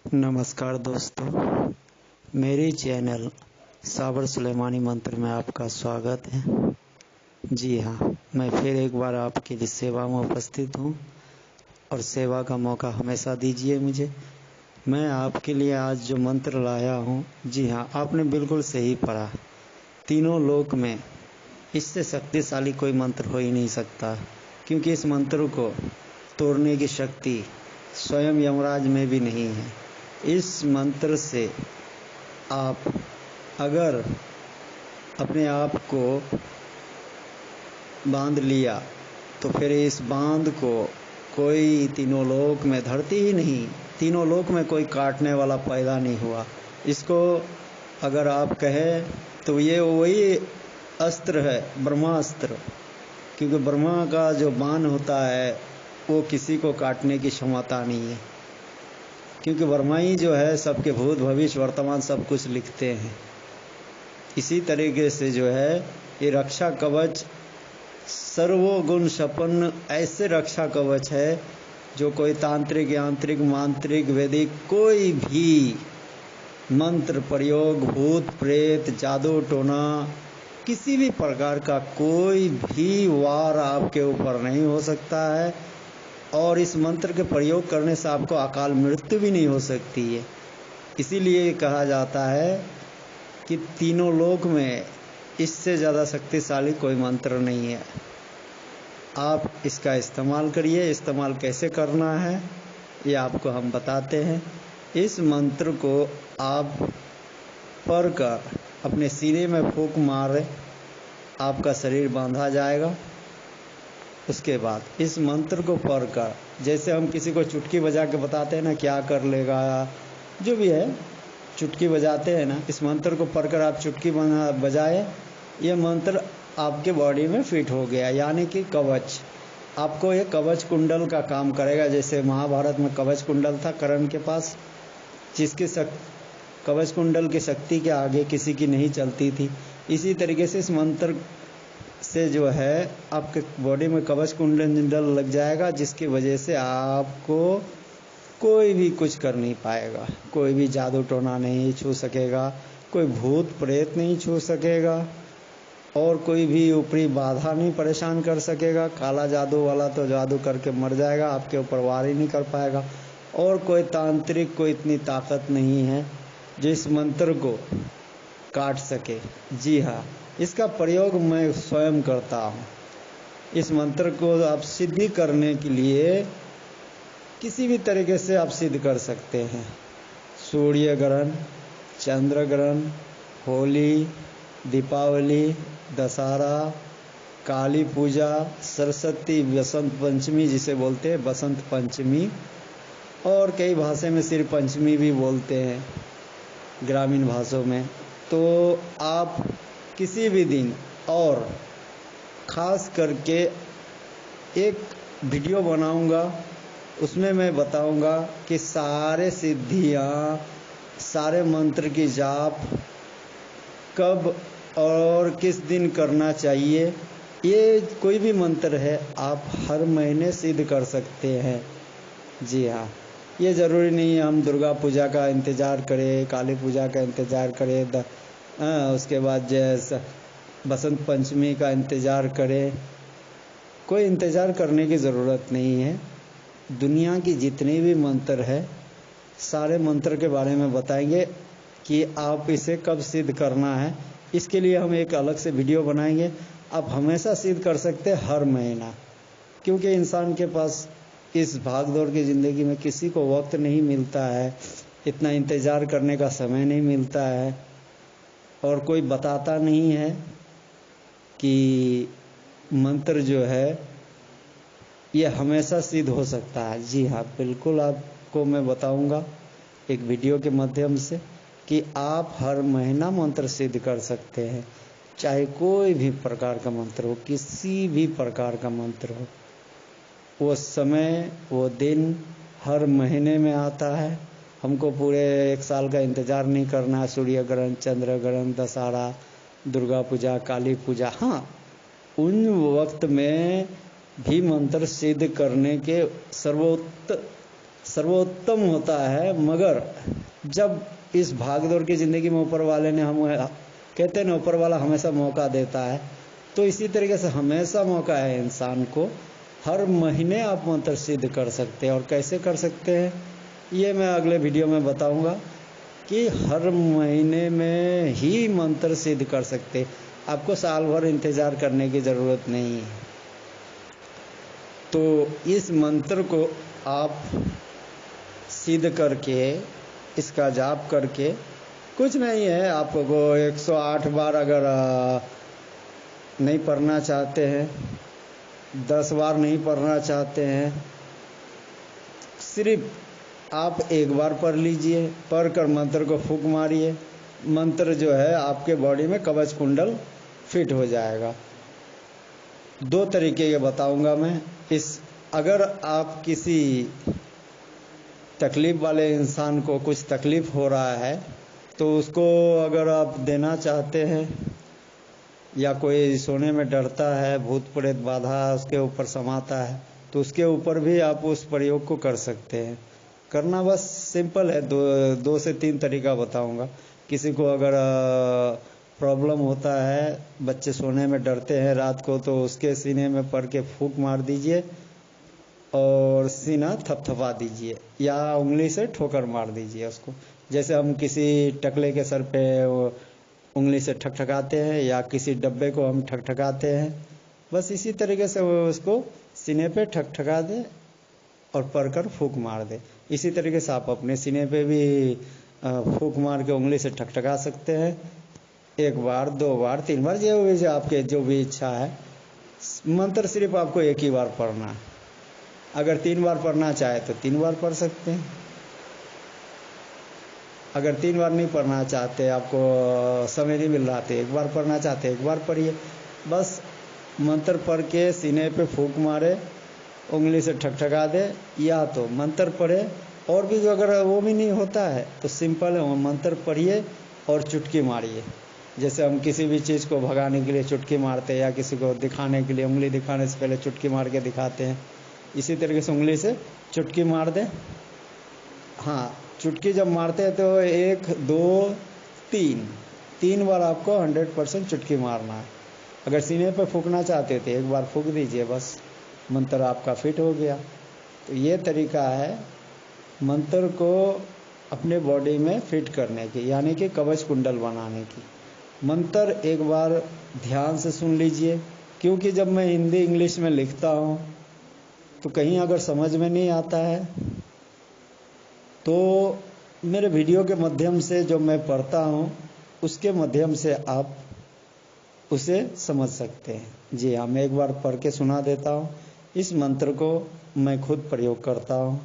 नमस्कार दोस्तों, मेरे चैनल साबर सुलेमानी मंत्र में आपका स्वागत है। जी हाँ, मैं फिर एक बार आपके लिए सेवा में उपस्थित हूँ और सेवा का मौका हमेशा दीजिए मुझे। मैं आपके लिए आज जो मंत्र लाया हूँ, जी हाँ, आपने बिल्कुल सही पढ़ा। तीनों लोक में इससे शक्तिशाली कोई मंत्र हो ही नहीं सकता, क्योंकि इस मंत्र को तोड़ने की शक्ति स्वयं यमराज में भी नहीं है। इस मंत्र से आप अगर अपने आप को बांध लिया तो फिर इस बांध को कोई तीनों लोक में, धरती ही नहीं, तीनों लोक में कोई काटने वाला पैदा नहीं हुआ। इसको अगर आप कहें तो ये वही अस्त्र है, ब्रह्मास्त्र, क्योंकि ब्रह्मा का जो बाण होता है वो किसी को काटने की क्षमता नहीं है, क्योंकि ब्रह्मा ही जो है सबके भूत भविष्य वर्तमान सब कुछ लिखते हैं। इसी तरीके से जो है ये रक्षा कवच सर्वगुण संपन्न ऐसे रक्षा कवच है जो कोई तांत्रिक, यांत्रिक, मांत्रिक, वैदिक कोई भी मंत्र प्रयोग, भूत प्रेत, जादू टोना, किसी भी प्रकार का कोई भी वार आपके ऊपर नहीं हो सकता है। और इस मंत्र के प्रयोग करने से आपको अकाल मृत्यु भी नहीं हो सकती है। इसीलिए कहा जाता है कि तीनों लोक में इससे ज़्यादा शक्तिशाली कोई मंत्र नहीं है। आप इसका इस्तेमाल करिए। इस्तेमाल कैसे करना है ये आपको हम बताते हैं। इस मंत्र को आप पढ़कर अपने सीने में फूंक मारे, आपका शरीर बांधा जाएगा। उसके बाद इस मंत्र को पढ़कर, जैसे हम किसी को चुटकी बजा के बताते हैं ना क्या कर लेगा, जो भी है चुटकी बजाते हैं ना, इस मंत्र को पढ़कर आप चुटकी बजाए, ये मंत्र आपके बॉडी में फिट हो गया, यानी कि कवच। आपको ये कवच कुंडल का काम करेगा। जैसे महाभारत में कवच कुंडल था कर्ण के पास, जिसकी कवच कुंडल की शक्ति के आगे किसी की नहीं चलती थी। इसी तरीके से इस मंत्र से जो है आपके बॉडी में कवच कुंडल लग जाएगा, जिसकी वजह से आपको कोई भी कुछ कर नहीं पाएगा। कोई भी जादू टोना नहीं छू सकेगा, कोई भूत प्रेत नहीं छू सकेगा, और कोई भी ऊपरी बाधा नहीं परेशान कर सकेगा। काला जादू वाला तो जादू करके मर जाएगा, आपके ऊपर वार ही नहीं कर पाएगा। और कोई तांत्रिक को इतनी ताकत नहीं है जो इस मंत्र को काट सके। जी हाँ, इसका प्रयोग मैं स्वयं करता हूँ। इस मंत्र को आप सिद्धि करने के लिए किसी भी तरीके से आप सिद्ध कर सकते हैं। सूर्य ग्रहण, चंद्र ग्रहण, होली, दीपावली, दशहरा, काली पूजा, सरस्वती, बसंत पंचमी जिसे बोलते हैं बसंत पंचमी, और कई भाषा में सिर्फ पंचमी भी बोलते हैं ग्रामीण भाषाओं में। तो आप किसी भी दिन, और ख़ास करके एक वीडियो बनाऊंगा, उसमें मैं बताऊंगा कि सारे सिद्धियाँ, सारे मंत्र की जाप कब और किस दिन करना चाहिए। ये कोई भी मंत्र है आप हर महीने सिद्ध कर सकते हैं। जी हाँ, ये ज़रूरी नहीं है हम दुर्गा पूजा का इंतज़ार करें, काली पूजा का इंतज़ार करें, उसके बाद जैसे बसंत पंचमी का इंतज़ार करें। कोई इंतज़ार करने की ज़रूरत नहीं है। दुनिया की जितने भी मंत्र है, सारे मंत्र के बारे में बताएंगे कि आप इसे कब सिद्ध करना है। इसके लिए हम एक अलग से वीडियो बनाएंगे। आप हमेशा सिद्ध कर सकते हैं हर महीना, क्योंकि इंसान के पास इस भाग दौड़ की ज़िंदगी में किसी को वक्त नहीं मिलता है, इतना इंतज़ार करने का समय नहीं मिलता है, और कोई बताता नहीं है कि मंत्र जो है ये हमेशा सिद्ध हो सकता है। जी हाँ, बिल्कुल आपको मैं बताऊंगा एक वीडियो के माध्यम से कि आप हर महीना मंत्र सिद्ध कर सकते हैं, चाहे कोई भी प्रकार का मंत्र हो, किसी भी प्रकार का मंत्र हो। वो समय, वो दिन हर महीने में आता है। हमको पूरे एक साल का इंतज़ार नहीं करना है। सूर्य ग्रहण, चंद्र ग्रहण, दशहरा, दुर्गा पूजा, काली पूजा, हाँ, उन वक्त में भी मंत्र सिद्ध करने के सर्वोत्तम होता है। मगर जब इस भागदौड़ की ज़िंदगी में ऊपर वाले ने हम कहते हैं ना, ऊपर वाला हमेशा मौका देता है, तो इसी तरीके से हमेशा मौका है इंसान को। हर महीने आप मंत्र सिद्ध कर सकते हैं। और कैसे कर सकते हैं ये मैं अगले वीडियो में बताऊंगा कि हर महीने में ही मंत्र सिद्ध कर सकते, आपको साल भर इंतज़ार करने की ज़रूरत नहीं है। तो इस मंत्र को आप सिद्ध करके, इसका जाप करके, कुछ नहीं है, आपको 108 बार अगर नहीं पढ़ना चाहते हैं, 10 बार नहीं पढ़ना चाहते हैं, सिर्फ आप एक बार पढ़ लीजिए। पढ़कर मंत्र को फूंक मारिए, मंत्र जो है आपके बॉडी में कवच कुंडल फिट हो जाएगा। 2 तरीके के बताऊंगा मैं। अगर आप किसी तकलीफ वाले इंसान को कुछ तकलीफ हो रहा है तो उसको अगर आप देना चाहते हैं, या कोई सोने में डरता है, भूत प्रेत बाधा उसके ऊपर समाता है, तो उसके ऊपर भी आप उस प्रयोग को कर सकते हैं। करना बस सिंपल है, 2 से 3 तरीका बताऊंगा। किसी को अगर प्रॉब्लम होता है, बच्चे सोने में डरते हैं रात को, तो उसके सीने में पड़ के फूंक मार दीजिए और सीना थपथपा दीजिए, या उंगली से ठोकर मार दीजिए उसको। जैसे हम किसी टकले के सर पे उंगली से ठकठकाते हैं, या किसी डब्बे को हम ठकठकाते हैं, बस इसी तरीके से वो उसको सीने पे ठकठका दे और पढ़कर फूंक मार दे। इसी तरीके से आप अपने सीने पे भी फूंक मार के उंगली से ठकठका सकते हैं। 1 बार, 2 बार, 3 बार, जो आपके जो भी इच्छा है। मंत्र सिर्फ आपको एक ही बार पढ़ना है। अगर 3 बार पढ़ना चाहे तो 3 बार पढ़ सकते हैं। अगर 3 बार नहीं पढ़ना चाहते, आपको समय नहीं मिल रहा तो 1 बार पढ़ना चाहते 1 बार पढ़िए। बस मंत्र पढ़ के सीने पे फूंक मारे, उंगली से ठकठका दे, या तो मंत्र पढ़े। और भी जो अगर वो भी नहीं होता है तो सिंपल है, मंत्र पढ़िए और चुटकी मारिए। जैसे हम किसी भी चीज़ को भगाने के लिए चुटकी मारते हैं, या किसी को दिखाने के लिए उंगली दिखाने से पहले चुटकी मार के दिखाते हैं, इसी तरीके से उंगली से चुटकी मार दें। हाँ, चुटकी जब मारते हैं तो 1, 2, 3 बार आपको 100% चुटकी मारना है। अगर सीने पे फूंकना चाहते थे 1 बार फूंक दीजिए, बस मंत्र आपका फिट हो गया। तो ये तरीका है मंत्र को अपने बॉडी में फिट करने की, यानी कि कवच कुंडल बनाने की। मंत्र एक बार ध्यान से सुन लीजिए, क्योंकि जब मैं हिंदी इंग्लिश में लिखता हूँ तो कहीं अगर समझ में नहीं आता है तो मेरे वीडियो के माध्यम से जो मैं पढ़ता हूँ उसके माध्यम से आप उसे समझ सकते हैं। जी हाँ, मैं एक बार पढ़ के सुना देता हूँ। इस मंत्र को मैं खुद प्रयोग करता हूँ।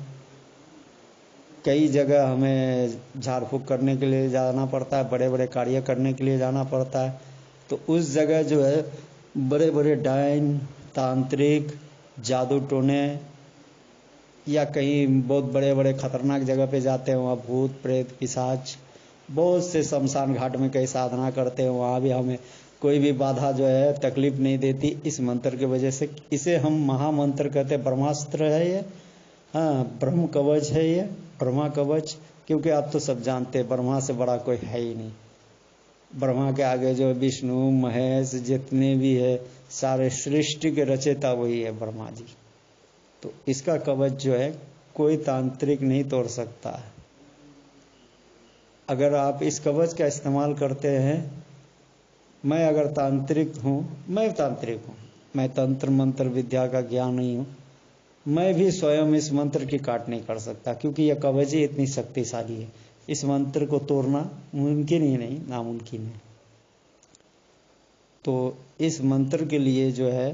कई जगह हमें झाड़ फूँक करने के लिए जाना पड़ता है, बड़े बड़े कार्य करने के लिए जाना पड़ता है, तो उस जगह जो है बड़े बड़े डायन, तांत्रिक, जादू टोने, या कहीं बहुत बड़े बड़े खतरनाक जगह पे जाते हैं, वहाँ भूत प्रेत पिशाच, बहुत से शमशान घाट में कई साधना करते हैं, वहाँ भी हमें कोई भी बाधा जो है तकलीफ नहीं देती इस मंत्र की वजह से। इसे हम महामंत्र कहते हैं, ब्रह्मास्त्र है ये। हाँ, ब्रह्म कवच है ये, ब्रह्मा कवच। क्योंकि आप तो सब जानते हैं ब्रह्मा से बड़ा कोई है ही नहीं। ब्रह्मा के आगे जो विष्णु महेश जितने भी है सारे सृष्टि के रचयिता वही है ब्रह्मा जी। तो इसका कवच जो है कोई तांत्रिक नहीं तोड़ सकता है। अगर आप इस कवच का इस्तेमाल करते हैं, मैं अगर तांत्रिक हूँ, मैं तांत्रिक हूँ, मैं तंत्र मंत्र विद्या का ज्ञान नहीं हूँ, मैं भी स्वयं इस मंत्र की काट नहीं कर सकता, क्योंकि यह कवच ही इतनी शक्तिशाली है। इस मंत्र को तोड़ना मुमकिन ही नहीं, नामुमकिन है। तो इस मंत्र के लिए जो है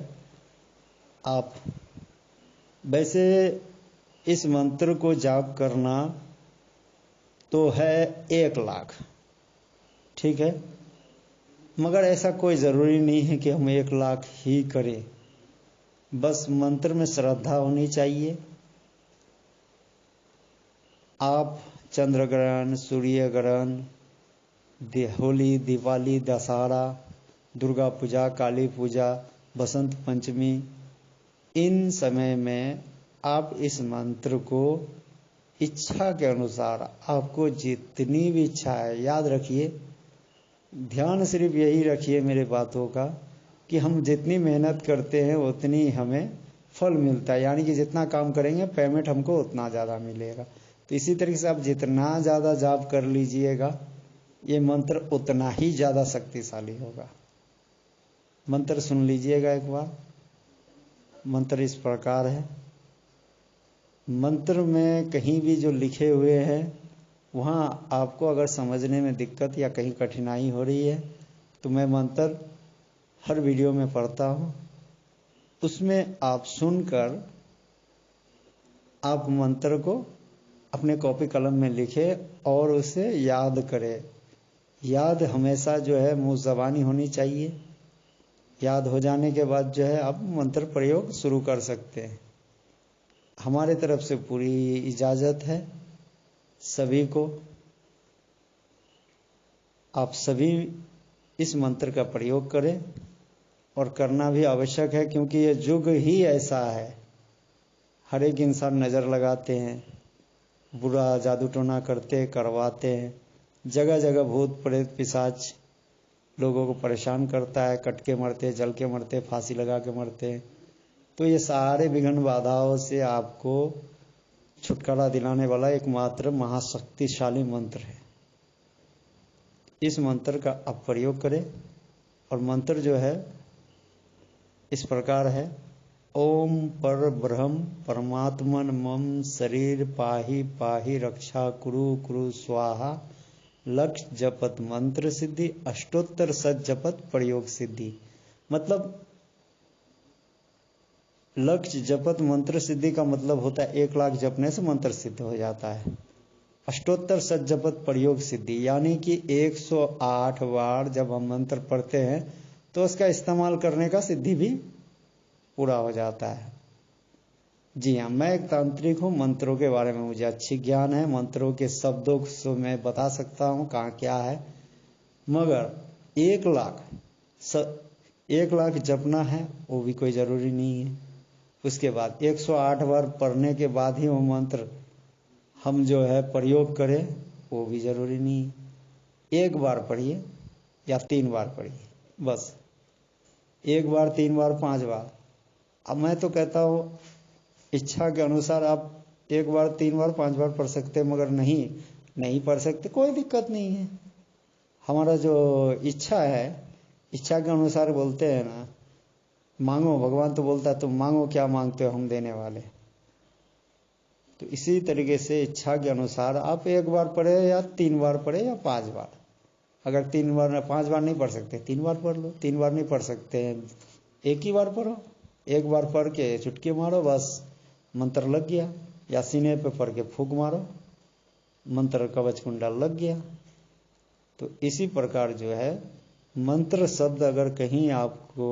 आप, वैसे इस मंत्र को जाप करना तो है 1 लाख, ठीक है, मगर ऐसा कोई ज़रूरी नहीं है कि हम 1 लाख ही करें। बस मंत्र में श्रद्धा होनी चाहिए। आप चंद्र ग्रहण, सूर्य ग्रहण, होली, दिवाली, दशहरा, दुर्गा पूजा, काली पूजा, बसंत पंचमी, इन समय में आप इस मंत्र को इच्छा के अनुसार आपको जितनी भी इच्छा है, याद रखिए, ध्यान सिर्फ यही रखिए मेरे बातों का कि हम जितनी मेहनत करते हैं उतनी हमें फल मिलता है, यानी कि जितना काम करेंगे पेमेंट हमको उतना ज़्यादा मिलेगा। तो इसी तरीके से आप जितना ज़्यादा जाप कर लीजिएगा, ये मंत्र उतना ही ज़्यादा शक्तिशाली होगा। मंत्र सुन लीजिएगा एक बार। मंत्र इस प्रकार है। मंत्र में कहीं भी जो लिखे हुए हैं वहाँ आपको अगर समझने में दिक्कत या कहीं कठिनाई हो रही है तो मैं मंत्र हर वीडियो में पढ़ता हूँ, उसमें आप सुनकर आप मंत्र को अपने कॉपी कलम में लिखें और उसे याद करें। याद हमेशा जो है मुँह ज़बानी होनी चाहिए। याद हो जाने के बाद जो है आप मंत्र प्रयोग शुरू कर सकते हैं। हमारे तरफ से पूरी इजाज़त है सभी को। आप सभी इस मंत्र का प्रयोग करें और करना भी आवश्यक है, क्योंकि ये युग ही ऐसा है। हर एक इंसान नज़र लगाते हैं, बुरा जादू टोना करते करवाते हैं, जगह जगह भूत प्रेत पिशाच लोगों को परेशान करता है, कट के मरते, जल के मरते, फांसी लगा के मरते। तो ये सारे विघ्न बाधाओं से आपको छुटकारा दिलाने वाला एकमात्र महाशक्तिशाली मंत्र है। इस मंत्र का आप प्रयोग करें। और मंत्र जो है इस प्रकार है, ओम पर ब्रह्म परमात्मन मम शरीर पाहि पाहि रक्षा कुरु कुरु स्वाहा लक्ष्य जपत मंत्र सिद्धि अष्टोत्तर सत जपत प्रयोग सिद्धि। मतलब लक्ष्य जपत मंत्र सिद्धि का मतलब होता है 1 लाख जपने से मंत्र सिद्ध हो जाता है। अष्टोत्तर सत जपत प्रयोग सिद्धि यानी कि 108 बार जब हम मंत्र पढ़ते हैं तो उसका इस्तेमाल करने का सिद्धि भी पूरा हो जाता है। जी हाँ, मैं एक तांत्रिक हूँ। मंत्रों के बारे में मुझे अच्छी ज्ञान है। मंत्रों के शब्दों को मैं बता सकता हूँ कहाँ क्या है, मगर 1 लाख जपना है वो भी कोई ज़रूरी नहीं है। उसके बाद 108 बार पढ़ने के बाद ही वो मंत्र हम जो है प्रयोग करें वो भी ज़रूरी नहीं है। 1 बार पढ़िए या 3 बार पढ़िए, बस 1 बार 3 बार 5 बार। अब मैं तो कहता हूँ इच्छा के अनुसार आप 1 बार 3 बार 5 बार पढ़ सकते हैं, मगर नहीं पढ़ सकते कोई दिक्कत नहीं है। हमारा जो इच्छा है, इच्छा के अनुसार बोलते हैं ना, मांगो, भगवान तो बोलता है तुम मांगो क्या मांगते हो हम देने वाले। तो इसी तरीके से इच्छा के अनुसार आप 1 बार पढ़े या 3 बार पढ़े या 5 बार। अगर 3 बार 5 बार नहीं पढ़ सकते 3 बार पढ़ लो, 3 बार नहीं पढ़ सकते 1 ही बार पढ़ो। 1 बार पढ़ के चुटकी मारो, बस मंत्र लग गया। या सीने पे पढ़ के फूंक मारो, मंत्र कवच कुंडल लग गया। तो इसी प्रकार जो है मंत्र शब्द अगर कहीं आपको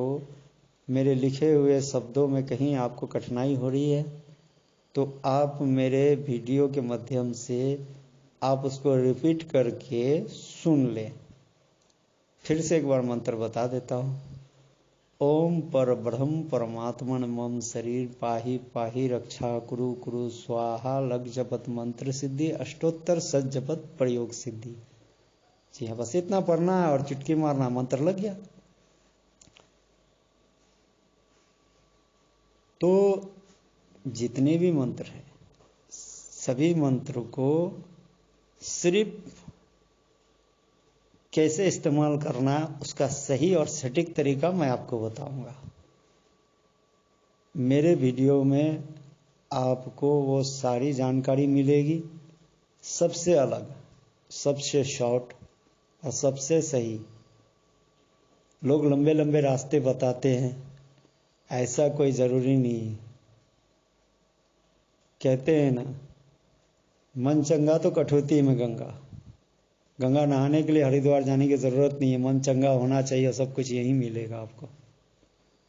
मेरे लिखे हुए शब्दों में कहीं आपको कठिनाई हो रही है तो आप मेरे वीडियो के माध्यम से आप उसको रिपीट करके सुन लें। फिर से एक बार मंत्र बता देता हूँ। ओम पर ब्रह्म परमात्मन मम शरीर पाहि पाहि रक्षा कुरु कुरु स्वाहा लग जपत मंत्र सिद्धि अष्टोत्तर सत जपत प्रयोग सिद्धि। जी हाँ, बस इतना पढ़ना है और चुटकी मारना, मंत्र लग गया। तो जितने भी मंत्र हैं सभी मंत्र को सिर्फ कैसे इस्तेमाल करना है उसका सही और सटीक तरीका मैं आपको बताऊंगा। मेरे वीडियो में आपको वो सारी जानकारी मिलेगी, सबसे अलग, सबसे शॉर्ट और सबसे सही। लोग लंबे लंबे रास्ते बताते हैं, ऐसा कोई ज़रूरी नहीं है। कहते हैं ना, मन चंगा तो कठौती में गंगा। गंगा नहाने के लिए हरिद्वार जाने की ज़रूरत नहीं है, मन चंगा होना चाहिए, सब कुछ यहीं मिलेगा आपको।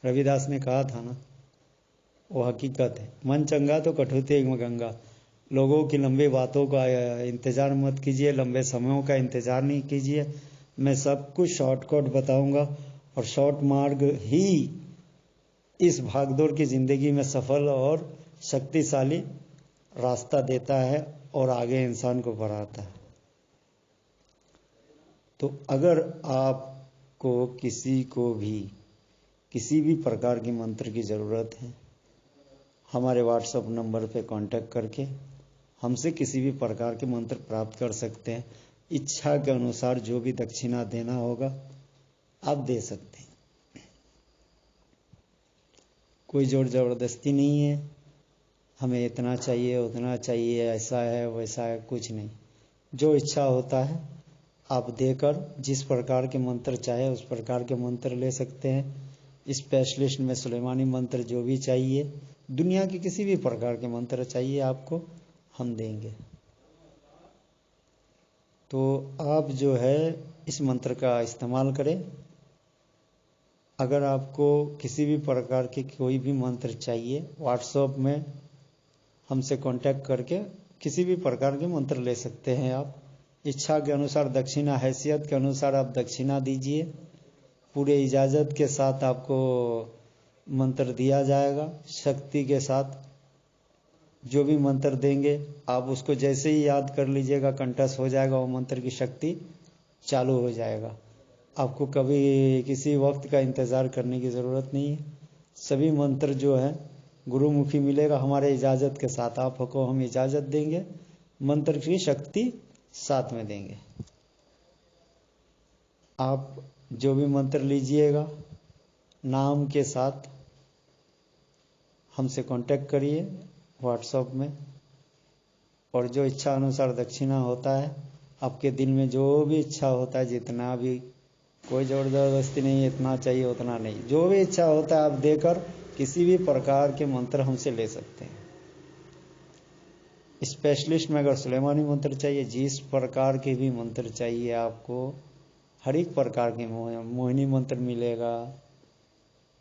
रविदास ने कहा था ना, वो हकीकत है। मन चंगा तो कठौती में गंगा। लोगों की लंबी बातों का इंतज़ार मत कीजिए, लंबे समयों का इंतज़ार नहीं कीजिए। मैं सब कुछ शॉर्टकट बताऊंगा और शॉर्ट मार्ग ही इस भागदौड़ की ज़िंदगी में सफल और शक्तिशाली रास्ता देता है और आगे इंसान को बढ़ाता है। तो अगर आपको किसी को भी किसी भी प्रकार की मंत्र की ज़रूरत है, हमारे व्हाट्सएप नंबर पे कांटेक्ट करके हमसे किसी भी प्रकार के मंत्र प्राप्त कर सकते हैं। इच्छा के अनुसार जो भी दक्षिणा देना होगा आप दे सकते हैं। कोई जोर ज़बरदस्ती नहीं है, हमें इतना चाहिए उतना चाहिए, ऐसा है वैसा है, कुछ नहीं। जो इच्छा होता है आप देकर जिस प्रकार के मंत्र चाहे उस प्रकार के मंत्र ले सकते हैं। स्पेशलिस्ट में सुलेमानी मंत्र जो भी चाहिए, दुनिया के किसी भी प्रकार के मंत्र चाहिए आपको, हम देंगे। तो आप जो है इस मंत्र का इस्तेमाल करें। अगर आपको किसी भी प्रकार के कोई भी मंत्र चाहिए, व्हाट्सएप में हमसे कांटेक्ट करके किसी भी प्रकार के मंत्र ले सकते हैं आप। इच्छा के अनुसार दक्षिणा, हैसियत के अनुसार आप दक्षिणा दीजिए। पूरे इजाज़त के साथ आपको मंत्र दिया जाएगा। शक्ति के साथ जो भी मंत्र देंगे आप उसको जैसे ही याद कर लीजिएगा, कंठस्थ हो जाएगा, वो मंत्र की शक्ति चालू हो जाएगा। आपको कभी किसी वक्त का इंतज़ार करने की ज़रूरत नहीं है। सभी मंत्र जो है गुरुमुखी मिलेगा हमारे इजाज़त के साथ। आपको हम इजाज़त देंगे, मंत्र की शक्ति साथ में देंगे। आप जो भी मंत्र लीजिएगा नाम के साथ हमसे कांटेक्ट करिए व्हाट्सएप में। और जो इच्छा अनुसार दक्षिणा होता है, आपके दिल में जो भी इच्छा होता है, जितना भी, कोई जोर जबरदस्ती नहीं, इतना चाहिए उतना नहीं, जो भी इच्छा होता है आप देकर किसी भी प्रकार के मंत्र हमसे ले सकते हैं। स्पेशलिस्ट में अगर सुलेमानी मंत्र चाहिए, जिस प्रकार के भी मंत्र चाहिए आपको, हर एक प्रकार के मोहिनी मंत्र मिलेगा,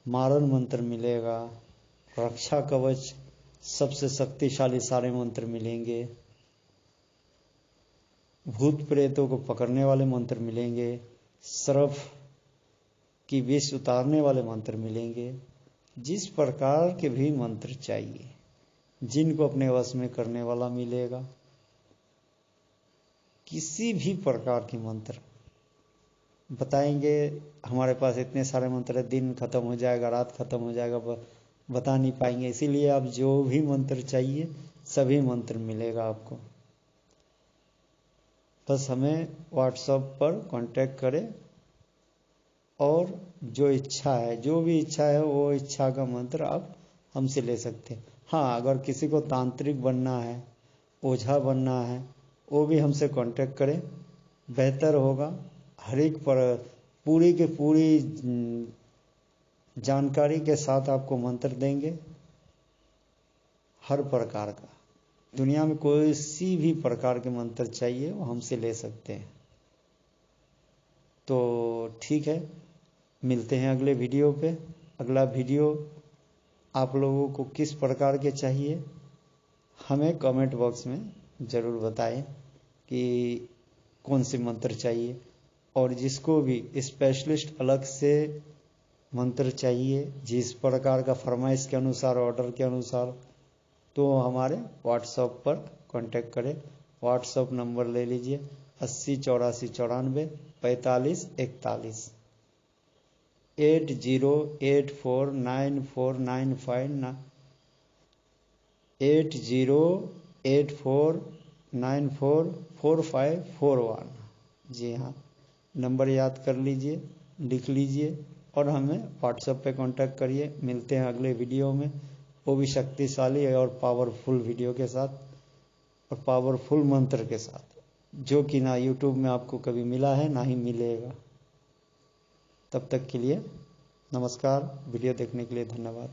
मारन मंत्र मिलेगा, रक्षा कवच सबसे शक्तिशाली सारे मंत्र मिलेंगे, भूत प्रेतों को पकड़ने वाले मंत्र मिलेंगे, सर्फ की विष उतारने वाले मंत्र मिलेंगे। जिस प्रकार के भी मंत्र चाहिए, जिनको अपने वश में करने वाला मिलेगा। किसी भी प्रकार के मंत्र बताएंगे, हमारे पास इतने सारे मंत्र है, दिन खत्म हो जाएगा, रात खत्म हो जाएगा, बता नहीं पाएंगे। इसीलिए आप जो भी मंत्र चाहिए सभी मंत्र मिलेगा आपको। बस हमें व्हाट्सएप पर कांटेक्ट करें और जो इच्छा है, जो भी इच्छा है, वो इच्छा का मंत्र आप हमसे ले सकते हैं। हाँ, अगर किसी को तांत्रिक बनना है, ओझा बनना है, वो भी हमसे कांटेक्ट करें, बेहतर होगा। हर एक पर पूरी के पूरी जानकारी के साथ आपको मंत्र देंगे, हर प्रकार का। दुनिया में कोई सी भी प्रकार के मंत्र चाहिए वो हमसे ले सकते हैं। तो ठीक है, मिलते हैं अगले वीडियो पे। अगला वीडियो आप लोगों को किस प्रकार के चाहिए, हमें कमेंट बॉक्स में ज़रूर बताएं कि कौन से मंत्र चाहिए। और जिसको भी स्पेशलिस्ट अलग से मंत्र चाहिए, जिस प्रकार का फरमाइश के अनुसार, ऑर्डर के अनुसार, तो हमारे व्हाट्सएप पर कांटेक्ट करें। व्हाट्सएप नंबर ले लीजिए 80 84 94 45 41 80849495 8084944541। जी हाँ, नंबर याद कर लीजिए, लिख लीजिए और हमें व्हाट्सएप पे कांटेक्ट करिए। मिलते हैं अगले वीडियो में, वो भी शक्तिशाली और पावरफुल वीडियो के साथ और पावरफुल मंत्र के साथ, जो कि ना यूट्यूब में आपको कभी मिला है ना ही मिलेगा। तब तक के लिए नमस्कार। वीडियो देखने के लिए धन्यवाद।